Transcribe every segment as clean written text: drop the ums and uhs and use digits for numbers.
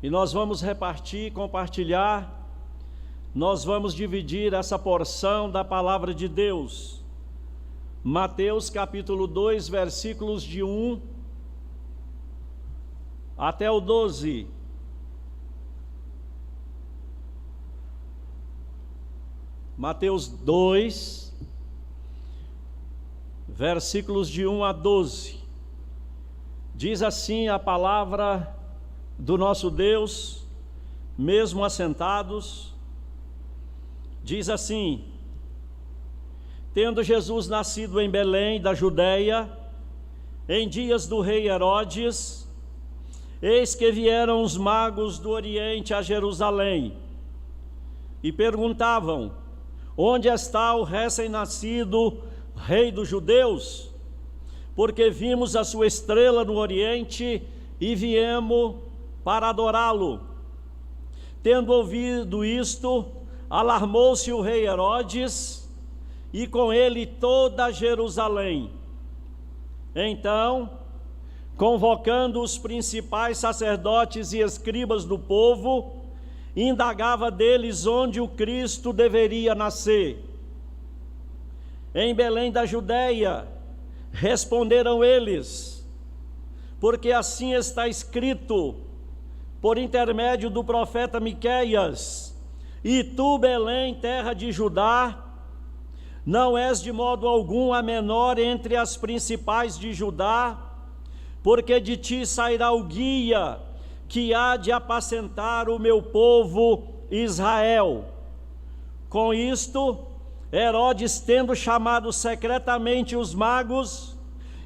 E nós vamos repartir, compartilhar, nós vamos dividir essa porção da palavra de Deus. Mateus capítulo 2, versículos de 1 até o 12. Mateus 2, versículos de 1 a 12. Diz assim a palavra do nosso Deus, mesmo assentados, diz assim: tendo Jesus nascido em Belém da Judeia, em dias do rei Herodes, eis que vieram os magos do Oriente a Jerusalém e perguntavam: onde está o recém-nascido rei dos judeus? Porque vimos a sua estrela no Oriente e viemos para adorá-lo. Tendo ouvido isto, alarmou-se o rei Herodes e com ele toda Jerusalém. Então, convocando os principais sacerdotes e escribas do povo, indagava deles onde o Cristo deveria nascer. Em Belém da Judeia, responderam eles, porque assim está escrito por intermédio do profeta Miqueias: e tu, Belém, terra de Judá, não és de modo algum a menor entre as principais de Judá, porque de ti sairá o guia que há de apacentar o meu povo Israel. Com isto, Herodes, tendo chamado secretamente os magos,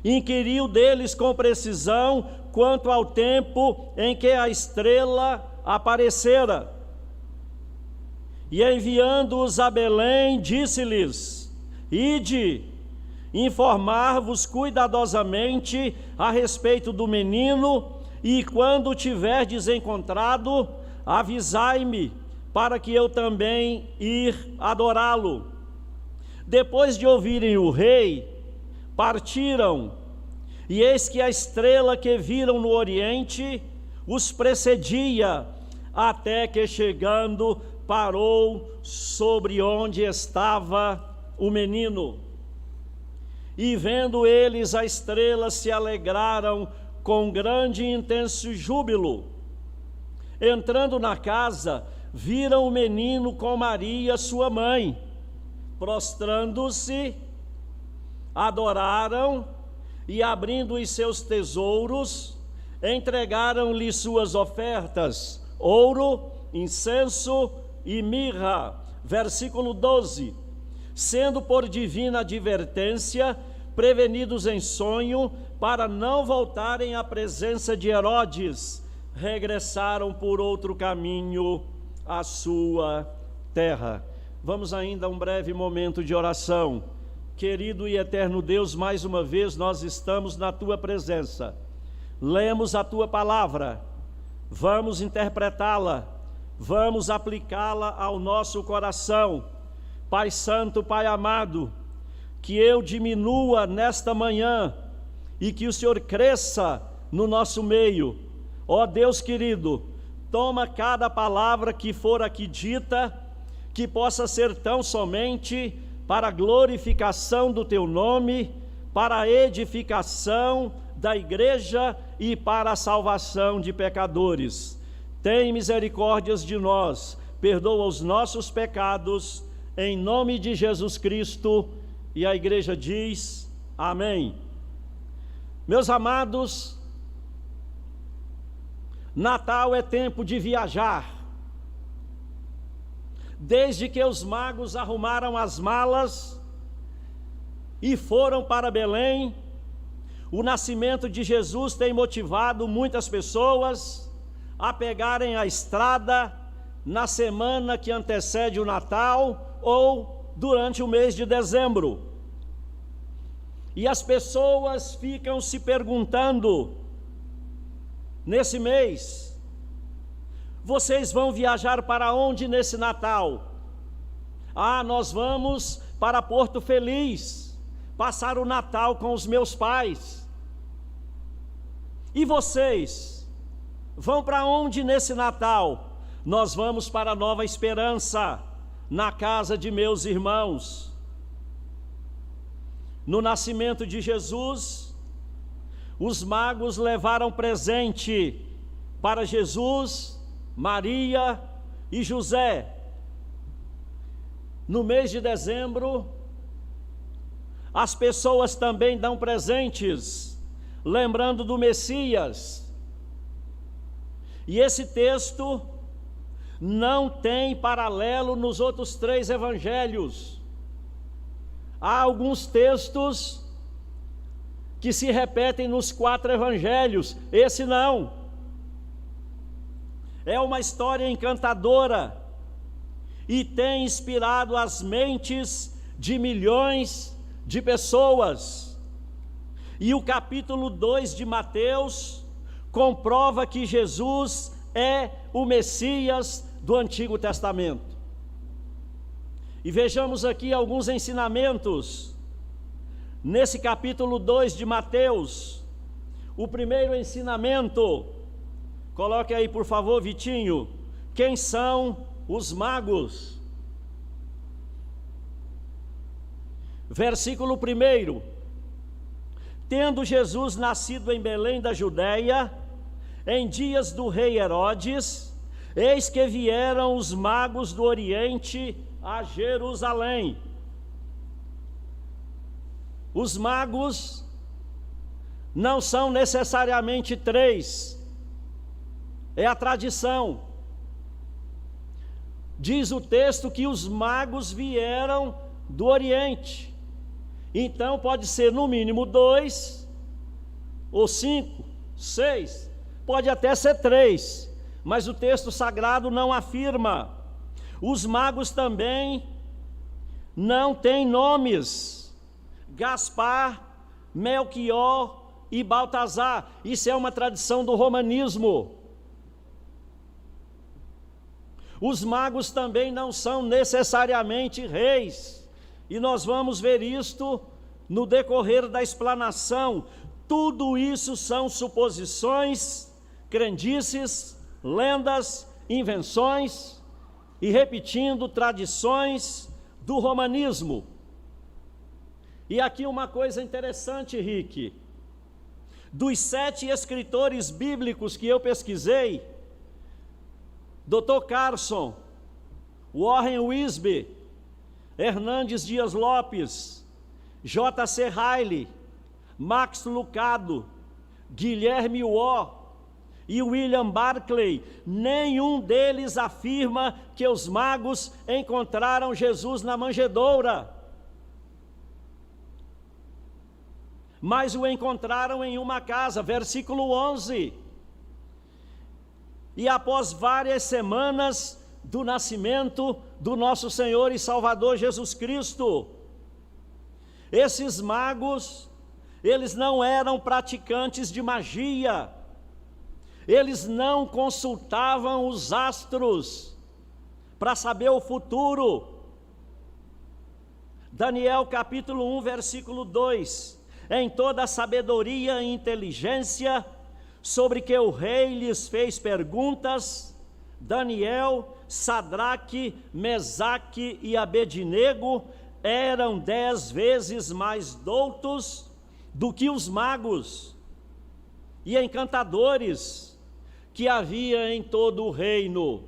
inquiriu deles com precisão quanto ao tempo em que a estrela aparecera. E enviando-os a Belém, disse-lhes: ide, informar-vos cuidadosamente a respeito do menino, e quando o tiverdes encontrado, avisai-me, para que eu também ir adorá-lo. Depois de ouvirem o rei, partiram, e eis que a estrela que viram no Oriente os precedia, até que chegando parou sobre onde estava o menino. E vendo eles a estrela, se alegraram com grande e intenso júbilo. Entrando na casa, viram o menino com Maria, sua mãe. Prostrando-se, adoraram e, abrindo os seus tesouros, entregaram-lhe suas ofertas: ouro, incenso e mirra. Versículo 12. Sendo por divina advertência prevenidos em sonho, para não voltarem à presença de Herodes, regressaram por outro caminho à sua terra. Vamos ainda a um breve momento de oração. Querido e eterno Deus, mais uma vez nós estamos na Tua presença. Lemos a Tua palavra, vamos interpretá-la, vamos aplicá-la ao nosso coração. Pai Santo, Pai amado, que eu diminua nesta manhã e que o Senhor cresça no nosso meio. Ó Deus querido, toma cada palavra que for aqui dita, que possa ser tão somente para a glorificação do Teu nome, para a edificação da igreja e para a salvação de pecadores. Tem misericórdias de nós, perdoa os nossos pecados, em nome de Jesus Cristo. E a igreja diz: amém. Meus amados, Natal é tempo de viajar. Desde que os magos arrumaram as malas e foram para Belém, o nascimento de Jesus tem motivado muitas pessoas a pegarem a estrada na semana que antecede o Natal ou durante o mês de dezembro. E as pessoas ficam se perguntando, nesse mês: vocês vão viajar para onde nesse Natal? Ah, nós vamos para Porto Feliz, passar o Natal com os meus pais. E vocês? Vão para onde nesse Natal? Nós vamos para a Nova Esperança, na casa de meus irmãos. No nascimento de Jesus, os magos levaram presente para Jesus, Maria e José. No mês de dezembro, as pessoas também dão presentes, lembrando do Messias. E esse texto não tem paralelo nos outros 3 evangelhos. Há alguns textos que se repetem nos 4 evangelhos, esse não. É uma história encantadora e tem inspirado as mentes de milhões de pessoas. E o capítulo 2 de Mateus comprova que Jesus é o Messias do Antigo Testamento. E vejamos aqui alguns ensinamentos nesse capítulo 2 de Mateus. O primeiro ensinamento, coloque aí por favor, Vitinho, quem são os magos? Versículo 1: Tendo Jesus nascido em Belém da Judéia, em dias do rei Herodes, eis que vieram os magos do Oriente a Jerusalém. Os magos não são necessariamente 3, é a tradição. Diz o texto que os magos vieram do Oriente, então pode ser no mínimo 2, ou 5, 6, pode até ser 3, mas o texto sagrado não afirma. Os magos também não têm nomes: Gaspar, Melquior e Baltazar. Isso é uma tradição do romanismo. Os magos também não são necessariamente reis, e nós vamos ver isto no decorrer da explanação. Tudo isso são suposições, crendices, lendas, invenções e, repetindo, tradições do romanismo. E aqui uma coisa interessante, Rick: dos 7 escritores bíblicos que eu pesquisei, Dr. Carson, Warren Wiersbe, Hernandes Dias Lopes, J.C. Riley, Max Lucado, Guilherme Waugh e William Barclay, nenhum deles afirma que os magos encontraram Jesus na manjedoura, mas o encontraram em uma casa. Versículo 11: E após várias semanas do nascimento do nosso Senhor e Salvador Jesus Cristo. Esses magos, eles não eram praticantes de magia, eles não consultavam os astros para saber o futuro. Daniel capítulo 1, versículo 2: Em toda a sabedoria e inteligência, sobre que o rei lhes fez perguntas, Daniel, Sadraque, Mesaque e Abednego eram 10 vezes mais doutos do que os magos e encantadores que havia em todo o reino.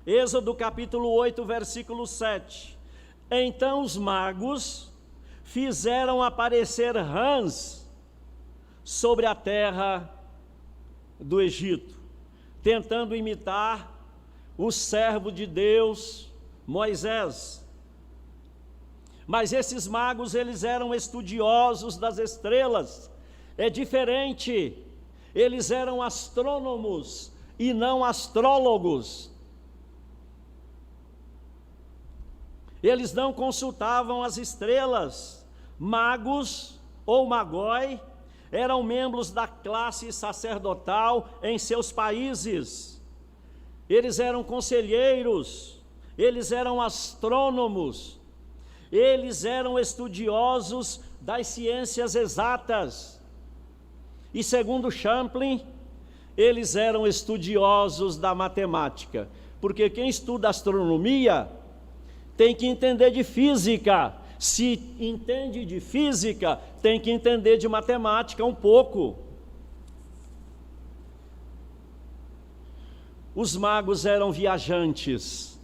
Êxodo capítulo 8, versículo 7: Então os magos fizeram aparecer rãs sobre a terra do Egito, tentando imitar o servo de Deus, Moisés. Mas esses magos, eles eram estudiosos das estrelas, é diferente, eles eram astrônomos e não astrólogos. Eles não consultavam as estrelas. Magos ou magoi eram membros da classe sacerdotal em seus países. Eles eram conselheiros, eles eram astrônomos, eles eram estudiosos das ciências exatas. E segundo Champlin, eles eram estudiosos da matemática, porque quem estuda astronomia tem que entender de física. Se entende de física, tem que entender de matemática um pouco. Os magos eram viajantes,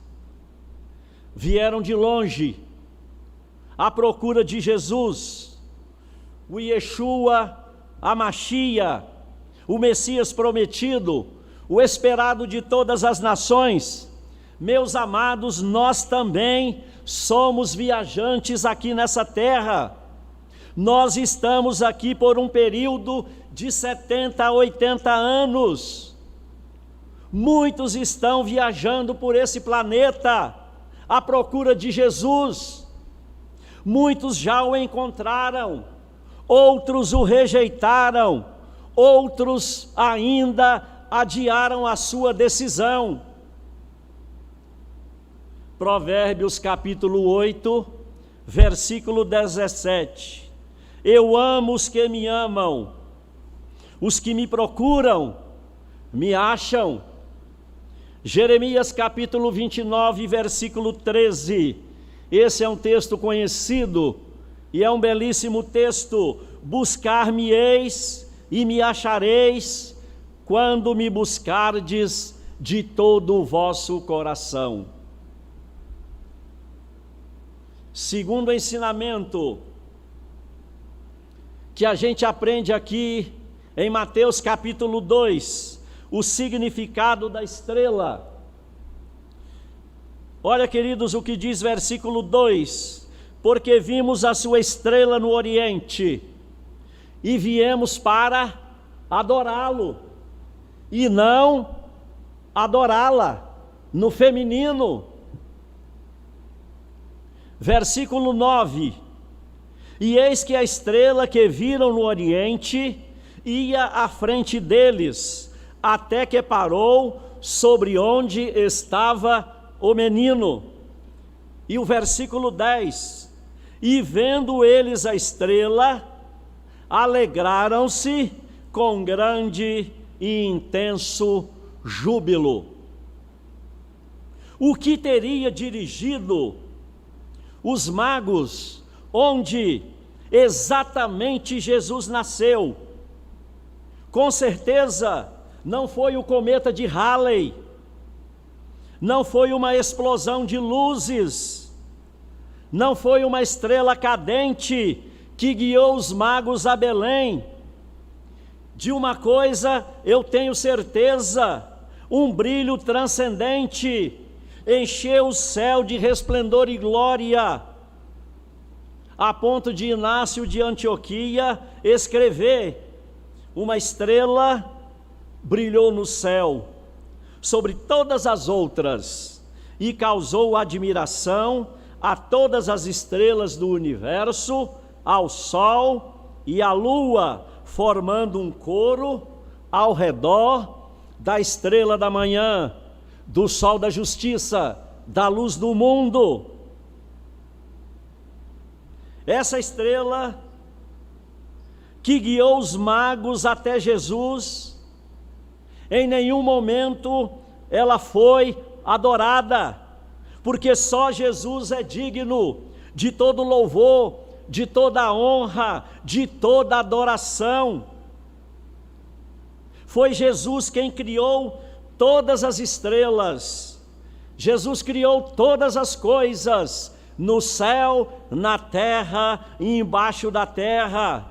vieram de longe, à procura de Jesus, o Yeshua, a Machia, o Messias prometido, o esperado de todas as nações. Meus amados, nós também somos viajantes aqui nessa terra. Nós estamos aqui por um período de 70 a 80 anos. Muitos estão viajando por esse planeta à procura de Jesus. Muitos já o encontraram, outros o rejeitaram, outros ainda adiaram a sua decisão. Provérbios capítulo 8, versículo 17. Eu amo os que me amam, os que me procuram, me acham. Jeremias capítulo 29, versículo 13. Esse é um texto conhecido e é um belíssimo texto. Buscar-me-eis e me achareis, quando me buscardes de todo o vosso coração. Segundo ensinamento que a gente aprende aqui em Mateus capítulo 2, o significado da estrela. Olha, queridos, o que diz versículo 2: porque vimos a sua estrela no oriente, e viemos para adorá-lo, e não adorá-la, no feminino. Versículo 9: e eis que a estrela que viram no oriente ia à frente deles, até que parou sobre onde estava o menino. E o versículo 10: e vendo eles a estrela, alegraram-se com grande e intenso júbilo. O que teria dirigido os magos onde exatamente Jesus nasceu? Com certeza não foi o cometa de Halley, não foi uma explosão de luzes, não foi uma estrela cadente que guiou os magos a Belém. De uma coisa eu tenho certeza: um brilho transcendente encheu o céu de resplendor e glória, a ponto de Inácio de Antioquia escrever: uma estrela brilhou no céu sobre todas as outras e causou admiração a todas as estrelas do universo, ao sol e à lua, formando um coro ao redor da estrela da manhã, do sol da justiça, da luz do mundo. Essa estrela que guiou os magos até Jesus, em nenhum momento ela foi adorada, porque só Jesus é digno de todo louvor, de toda honra, de toda adoração. Foi Jesus quem criou todas as estrelas. Jesus criou todas as coisas, no céu, na terra e embaixo da terra.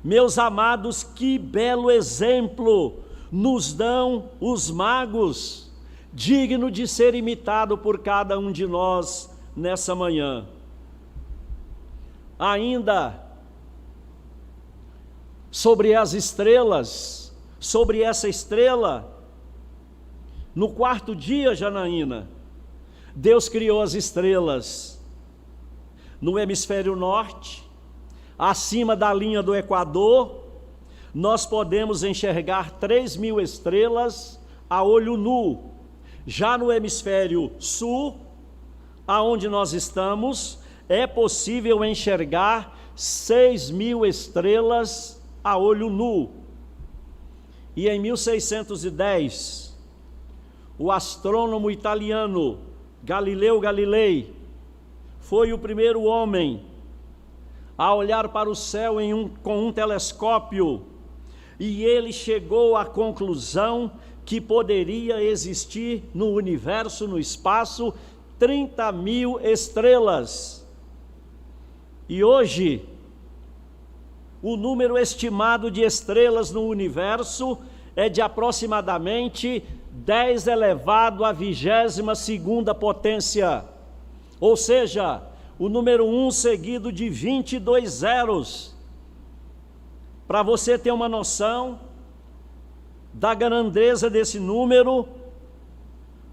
Meus amados, que belo exemplo nos dão os magos, digno de ser imitado por cada um de nós nessa manhã. Ainda sobre as estrelas, sobre essa estrela, no quarto dia, Janaína, Deus criou as estrelas no hemisfério norte, acima da linha do Equador. Nós podemos enxergar 3.000 estrelas a olho nu. Já no hemisfério sul, aonde nós estamos, é possível enxergar 6.000 estrelas a olho nu. E em 1610, o astrônomo italiano Galileu Galilei foi o primeiro homem a olhar para o céu com um telescópio, e ele chegou à conclusão que poderia existir no universo, no espaço, 30.000 estrelas. E hoje, o número estimado de estrelas no universo é de aproximadamente 10 elevado à 22ª potência, ou seja, o número 1 seguido de 22 zeros. Para você ter uma noção da grandeza desse número,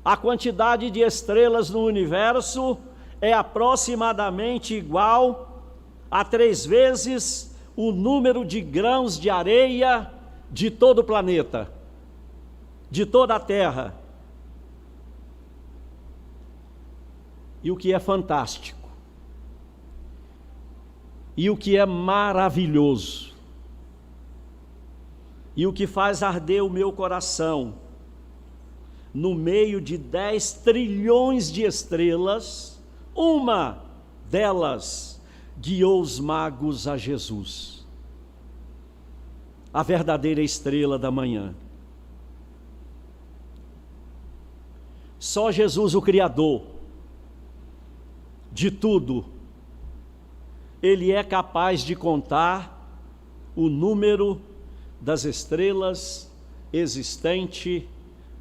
a quantidade de estrelas no universo é aproximadamente igual a 3 vezes o número de grãos de areia de todo o planeta, de toda a Terra. E o que é fantástico, e o que é maravilhoso, e o que faz arder o meu coração, no meio de 10 trilhões de estrelas, uma delas guiou os magos a Jesus, a verdadeira estrela da manhã. Só Jesus, o Criador de tudo, Ele é capaz de contar o número das estrelas existente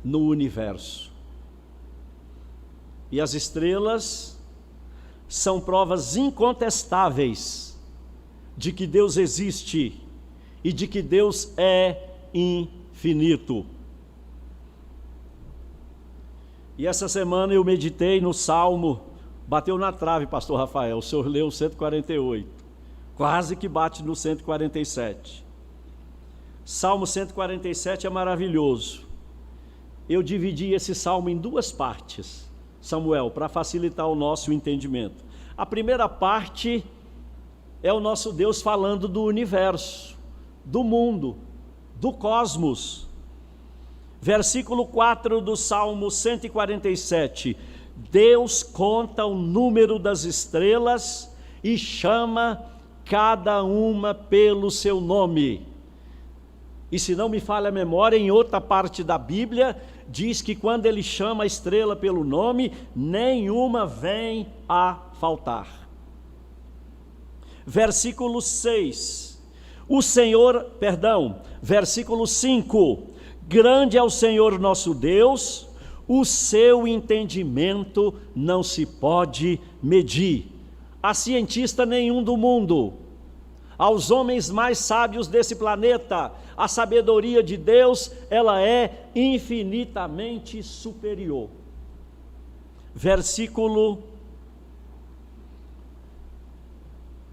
no universo. E as estrelas são provas incontestáveis de que Deus existe e de que Deus é infinito. E essa semana eu meditei no Salmo, bateu na trave, pastor Rafael, o senhor leu o 148, quase que bate no 147. Salmo 147 é maravilhoso. Eu dividi esse salmo em 2 partes, Samuel, para facilitar o nosso entendimento. A primeira parte é o nosso Deus falando do universo, do mundo, do cosmos. Versículo 4 do Salmo 147, Deus conta o número das estrelas e chama cada uma pelo seu nome. E se não me falha a memória, em outra parte da Bíblia, diz que quando ele chama a estrela pelo nome, nenhuma vem a faltar. Versículo 6, versículo 5, grande é o Senhor nosso Deus, o seu entendimento não se pode medir. A cientista nenhum do mundo, aos homens mais sábios desse planeta, a sabedoria de Deus, ela é infinitamente superior. Versículo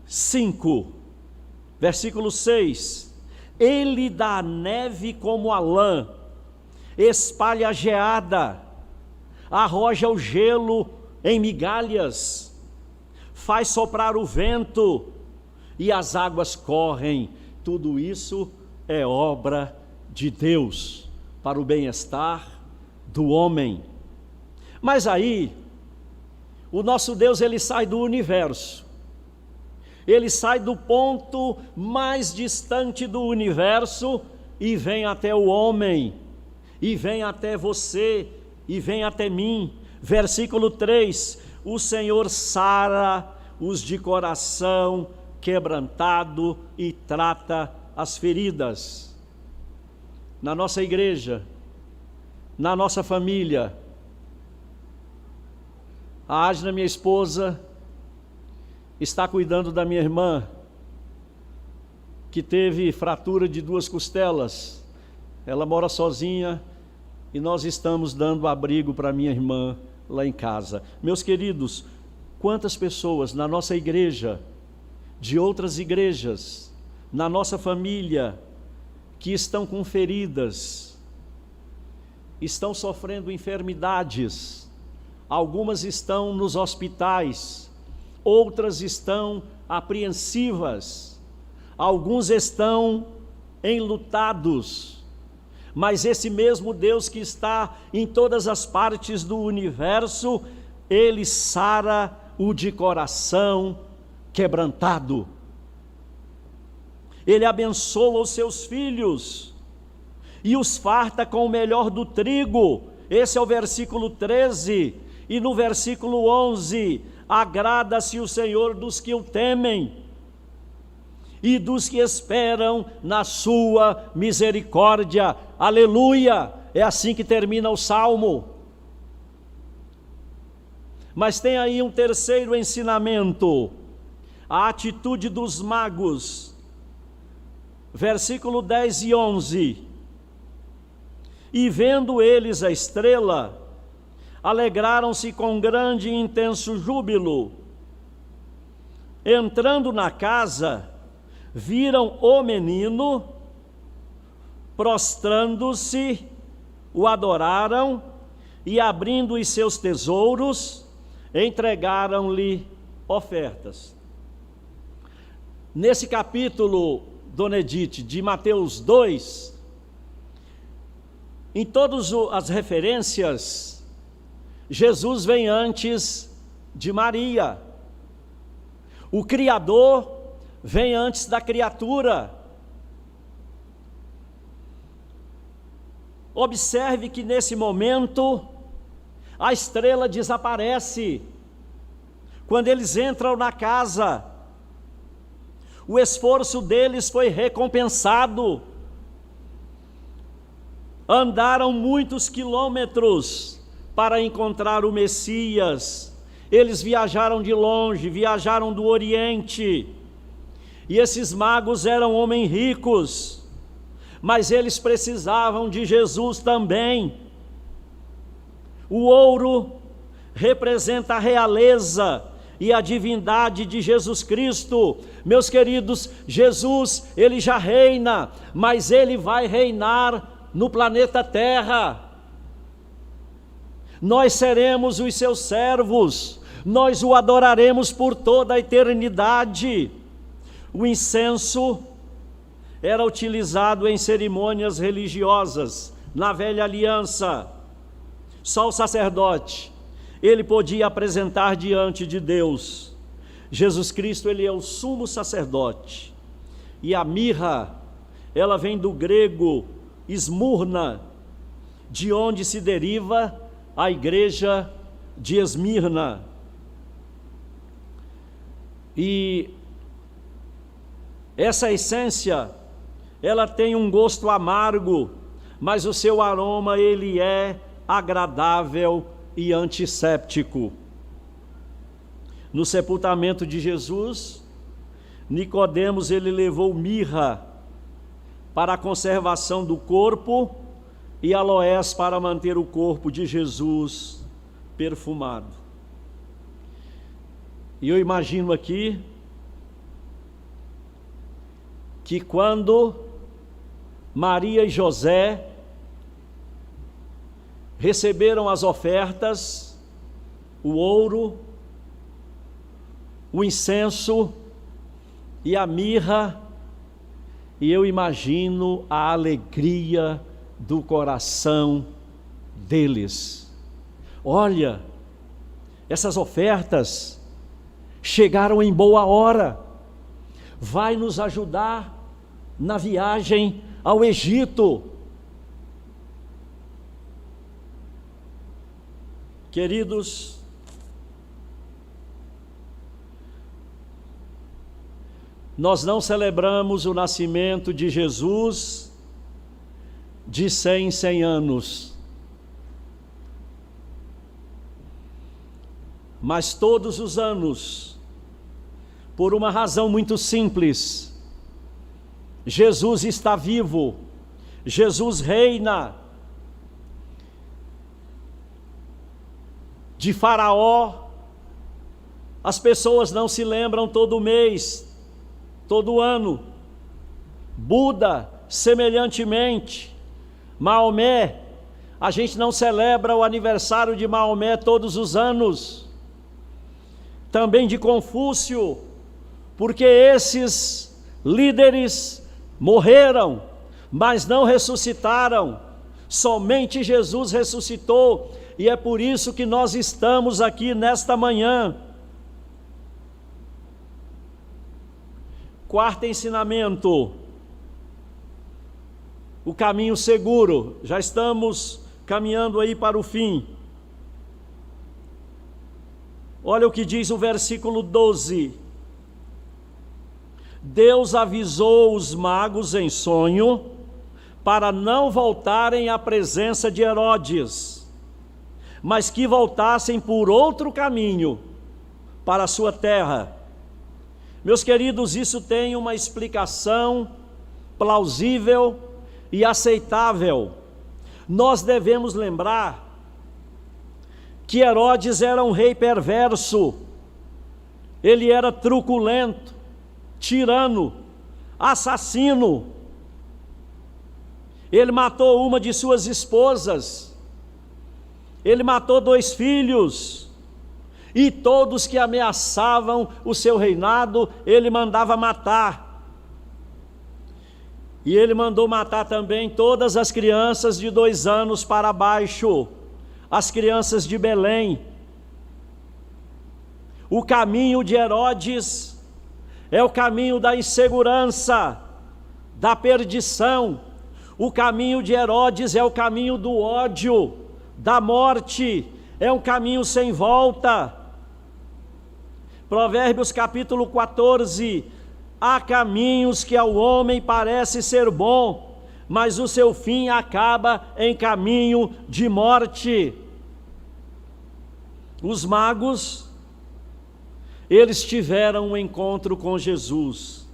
5, versículo 6, ele dá a neve como a lã, espalha a geada, arroja o gelo em migalhas, faz soprar o vento e as águas correm. Tudo isso é obra de Deus para o bem-estar do homem. Mas aí, o nosso Deus, ele sai do universo, ele sai do ponto mais distante do universo e vem até o homem, e vem até você, e vem até mim. Versículo 3, o Senhor sara os de coração quebrantado e trata as feridas. Na nossa igreja, na nossa família, a Adna, minha esposa, está cuidando da minha irmã, que teve fratura de 2 costelas. Ela mora sozinha e nós estamos dando abrigo para minha irmã lá em casa. Meus queridos, quantas pessoas na nossa igreja, de outras igrejas, na nossa família, que estão com feridas, estão sofrendo enfermidades, algumas estão nos hospitais, outras estão apreensivas, alguns estão enlutados, mas esse mesmo Deus que está em todas as partes do universo, Ele sara o de coração quebrantado. Ele abençoa os seus filhos e os farta com o melhor do trigo. Esse é o versículo 13. E no versículo 11, agrada-se o Senhor dos que o temem e dos que esperam na sua misericórdia. Aleluia! É assim que termina o Salmo. Mas tem aí um terceiro ensinamento, a atitude dos magos. Versículo 10 e 11. E vendo eles a estrela, alegraram-se com grande e intenso júbilo. Entrando na casa, viram o menino, prostrando-se, o adoraram e, abrindo os seus tesouros, entregaram-lhe ofertas. Nesse capítulo, Dona Edith, de Mateus 2, em todas as referências, Jesus vem antes de Maria. O Criador vem antes da criatura. Observe que nesse momento a estrela desaparece. Quando eles entram na casa, o esforço deles foi recompensado. Andaram muitos quilômetros para encontrar o Messias. Eles viajaram de longe, viajaram do Oriente. E esses magos eram homens ricos, mas eles precisavam de Jesus também. O ouro representa a realeza e a divindade de Jesus Cristo. Meus queridos, Jesus, Ele já reina, mas Ele vai reinar no planeta Terra. Nós seremos os seus servos, nós o adoraremos por toda a eternidade. O incenso era utilizado em cerimônias religiosas, na velha aliança. Só o sacerdote, ele podia apresentar diante de Deus. Jesus Cristo, ele é o sumo sacerdote. E a mirra, ela vem do grego esmurna, de onde se deriva a igreja de Esmirna. E essa essência, ela tem um gosto amargo, mas o seu aroma, ele é agradável e antisséptico. No sepultamento de Jesus, Nicodemos, ele levou mirra para a conservação do corpo e aloés para manter o corpo de Jesus perfumado. E eu imagino aqui que quando Maria e José receberam as ofertas, o ouro, o incenso e a mirra, e eu imagino a alegria do coração deles. Olha, essas ofertas chegaram em boa hora, vai nos ajudar na viagem ao Egito. Queridos, nós não celebramos o nascimento de Jesus de 100 em 100 anos, mas todos os anos, por uma razão muito simples: Jesus está vivo, Jesus reina. De Faraó, as pessoas não se lembram todo mês, todo ano. Buda, semelhantemente. Maomé, a gente não celebra o aniversário de Maomé todos os anos. Também de Confúcio, porque esses líderes morreram, mas não ressuscitaram. Somente Jesus ressuscitou, e é por isso que nós estamos aqui nesta manhã. Quarto ensinamento: o caminho seguro. Já estamos caminhando aí para o fim. Olha o que diz o versículo 12. Deus avisou os magos em sonho para não voltarem à presença de Herodes, mas que voltassem por outro caminho para a sua terra. Meus queridos, isso tem uma explicação plausível e aceitável. Nós devemos lembrar que Herodes era um rei perverso, ele era truculento, tirano, assassino. Ele matou uma de suas esposas, ele matou 2 filhos, e todos que ameaçavam o seu reinado, ele mandava matar. E ele mandou matar também todas as crianças de 2 anos para baixo, as crianças de Belém. O caminho de Herodes é o caminho da insegurança, da perdição. O caminho de Herodes é o caminho do ódio, da morte, é um caminho sem volta. Provérbios capítulo 14: há caminhos que ao homem parece ser bom, mas o seu fim acaba em caminho de morte. Os magos, eles tiveram um encontro com Jesus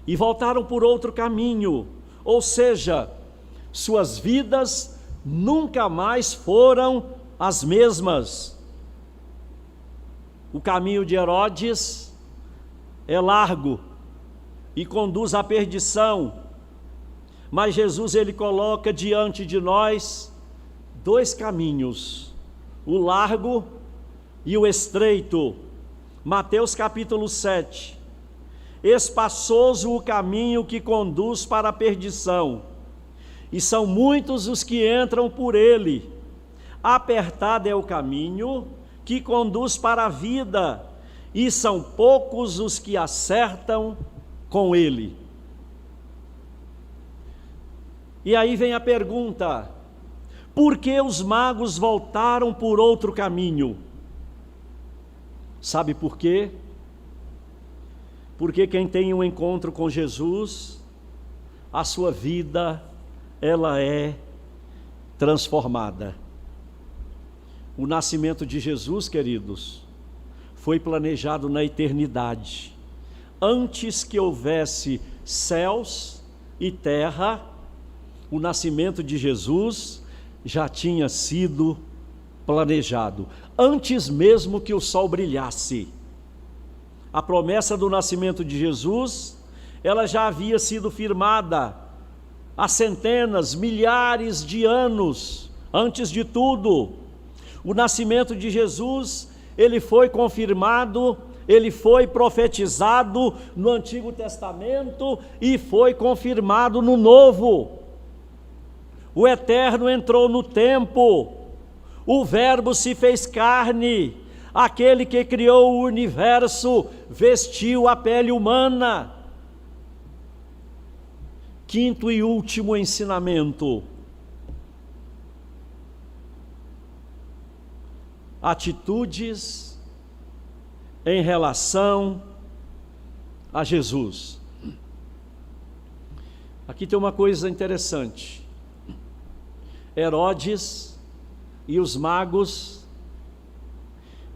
e voltaram por outro caminho, ou seja, suas vidas nunca mais foram as mesmas. O caminho de Herodes é largo e conduz à perdição, mas Jesus, ele coloca diante de nós 2 caminhos, o largo e o estreito. Mateus capítulo 7: espaçoso o caminho que conduz para a perdição, e são muitos os que entram por ele. Apertado é o caminho que conduz para a vida, e são poucos os que acertam com ele. E aí vem a pergunta: por que os magos voltaram por outro caminho? Sabe por quê? Porque quem tem um encontro com Jesus, a sua vida, ela é transformada. O nascimento de Jesus, queridos, foi planejado na eternidade. Antes que houvesse céus e terra, o nascimento de Jesus já tinha sido planejado, antes mesmo que o sol brilhasse. A promessa do nascimento de Jesus, ela já havia sido firmada há centenas, milhares de anos antes de tudo. O nascimento de Jesus, ele foi confirmado, ele foi profetizado no Antigo Testamento e foi confirmado no Novo. O Eterno entrou no tempo, o Verbo se fez carne, aquele que criou o universo vestiu a pele humana. Quinto e último ensinamento: atitudes em relação a Jesus. Aqui tem uma coisa interessante. Herodes e os magos,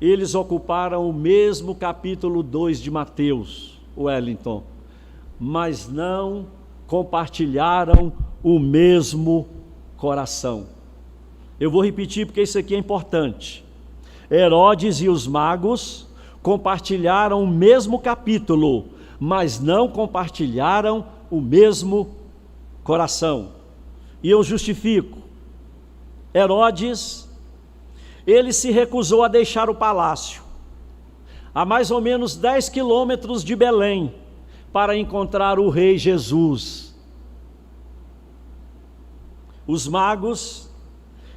eles ocuparam o mesmo capítulo 2 de Mateus, Wellington, mas não compartilharam o mesmo coração. Eu vou repetir porque isso aqui é importante. Herodes e os magos compartilharam o mesmo capítulo, mas não compartilharam o mesmo coração. E eu justifico. Herodes, ele se recusou a deixar o palácio, a mais ou menos 10 quilômetros de Belém, para encontrar o rei Jesus. Os magos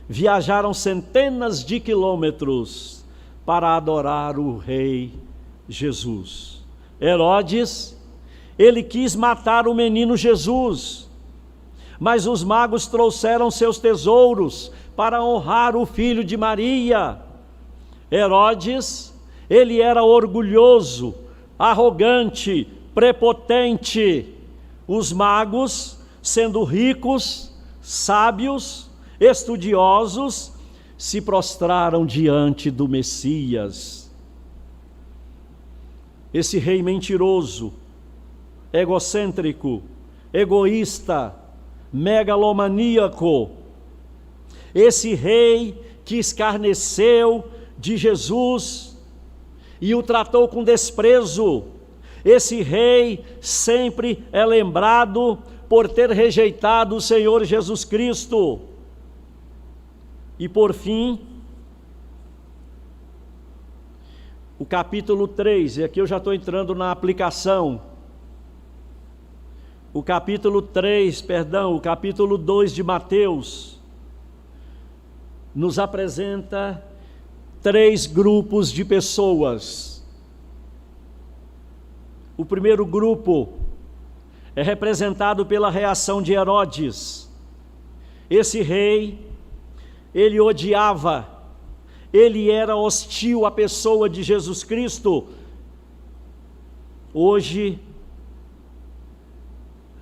viajaram centenas de quilômetros para adorar o rei Jesus. Herodes, ele quis matar o menino Jesus, mas os magos trouxeram seus tesouros para honrar o filho de Maria. Herodes, ele era orgulhoso, arrogante, prepotente. Os magos, sendo ricos, sábios, estudiosos, se prostraram diante do Messias. Esse rei mentiroso, egocêntrico, egoísta, megalomaníaco, esse rei que escarneceu de Jesus e o tratou com desprezo, esse rei sempre é lembrado por ter rejeitado o Senhor Jesus Cristo. E por fim, o capítulo 3, e aqui eu já estou entrando na aplicação. O capítulo 2 de Mateus nos apresenta 3 grupos de pessoas. O primeiro grupo é representado pela reação de Herodes. Esse rei, ele odiava, ele era hostil à pessoa de Jesus Cristo. Hoje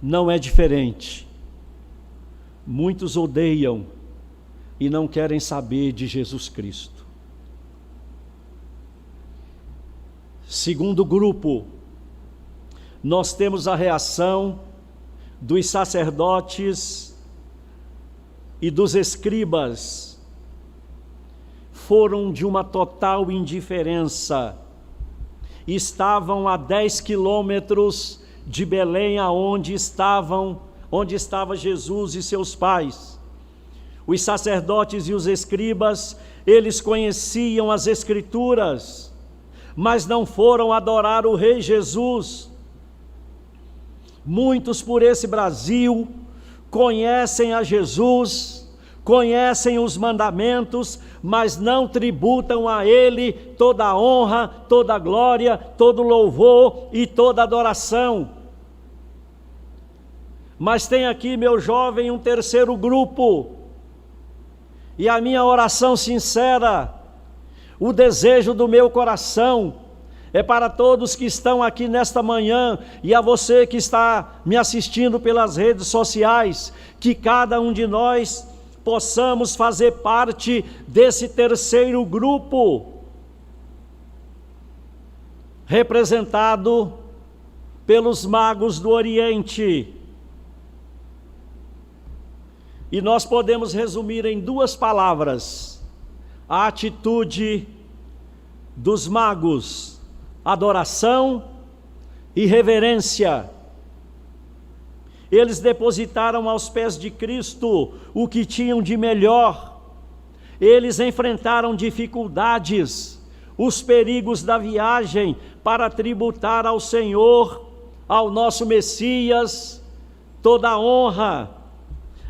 não é diferente. Muitos odeiam e não querem saber de Jesus Cristo. Segundo grupo, nós temos a reação dos sacerdotes e dos escribas. Foram de uma total indiferença. Estavam a 10 quilômetros de Belém, onde estava Jesus e seus pais. Os sacerdotes e os escribas, eles conheciam as Escrituras, mas não foram adorar o Rei Jesus. Muitos por esse Brasil conhecem a Jesus, conhecem os mandamentos, mas não tributam a Ele toda a honra, toda a glória, todo o louvor e toda a adoração. Mas tem aqui, meu jovem, um terceiro grupo, e a minha oração sincera, o desejo do meu coração, é para todos que estão aqui nesta manhã e a você que está me assistindo pelas redes sociais, que cada um de nós possamos fazer parte desse terceiro grupo, representado pelos magos do Oriente. E nós podemos resumir em 2 palavras a atitude dos magos: adoração e reverência. Eles depositaram aos pés de Cristo o que tinham de melhor. Eles enfrentaram dificuldades, os perigos da viagem, para tributar ao Senhor, ao nosso Messias, toda a honra.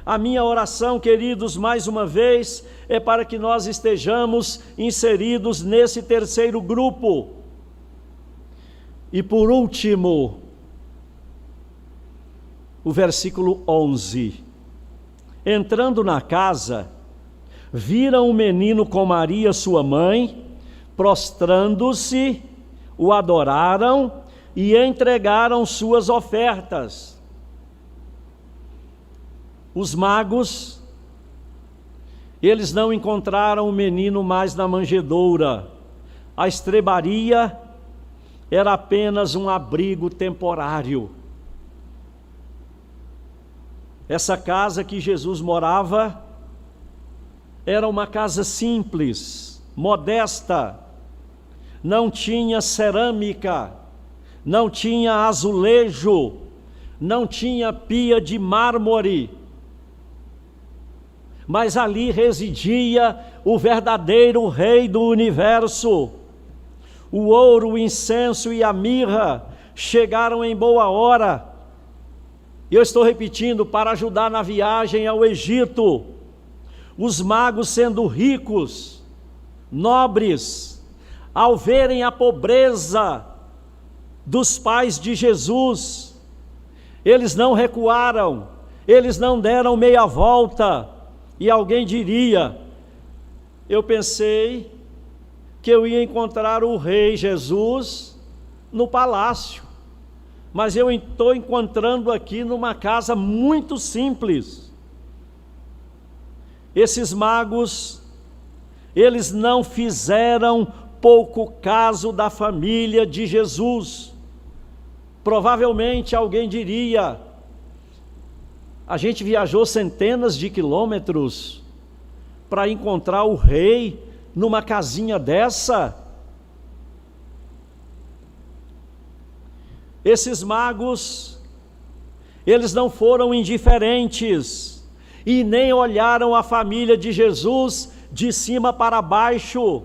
A minha oração, queridos, mais uma vez, é para que nós estejamos inseridos nesse terceiro grupo. E por último, o versículo 11. Entrando na casa, viram o menino com Maria, sua mãe, prostrando-se, o adoraram e entregaram suas ofertas. Os magos, eles não encontraram o menino mais na manjedoura. A estrebaria era apenas um abrigo temporário. Essa casa que Jesus morava era uma casa simples, modesta, não tinha cerâmica, não tinha azulejo, não tinha pia de mármore, mas ali residia o verdadeiro Rei do universo. O ouro, o incenso e a mirra chegaram em boa hora, E eu estou repetindo, para ajudar na viagem ao Egito. Os magos, sendo ricos, nobres, ao verem a pobreza dos pais de Jesus, eles não recuaram, eles não deram meia volta. E alguém diria: eu pensei que eu ia encontrar o rei Jesus no palácio, mas eu estou encontrando aqui numa casa muito simples. Esses magos, eles não fizeram pouco caso da família de Jesus. Provavelmente alguém diria: a gente viajou centenas de quilômetros para encontrar o rei numa casinha dessa. Esses magos, eles não foram indiferentes e nem olharam a família de Jesus de cima para baixo.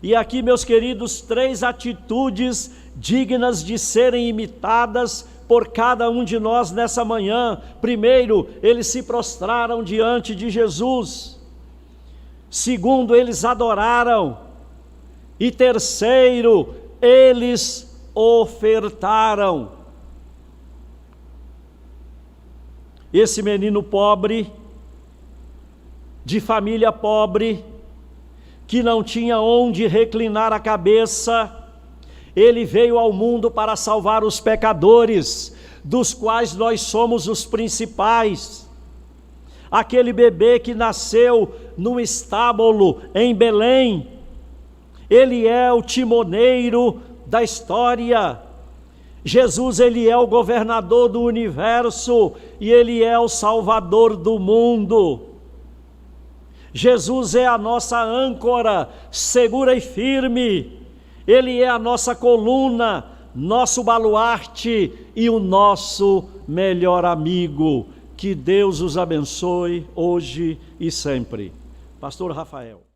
E aqui, meus queridos, 3 atitudes dignas de serem imitadas por cada um de nós nessa manhã. Primeiro, eles se prostraram diante de Jesus. Segundo, eles adoraram. E terceiro, eles ofertaram. Esse menino pobre, de família pobre, que não tinha onde reclinar a cabeça, ele veio ao mundo para salvar os pecadores, dos quais nós somos os principais. Aquele bebê que nasceu num estábulo em Belém, ele é o timoneiro da história. Jesus, ele é o governador do universo e ele é o salvador do mundo. Jesus é a nossa âncora segura e firme. Ele é a nossa coluna, nosso baluarte e o nosso melhor amigo. Que Deus os abençoe hoje e sempre. Pastor Rafael.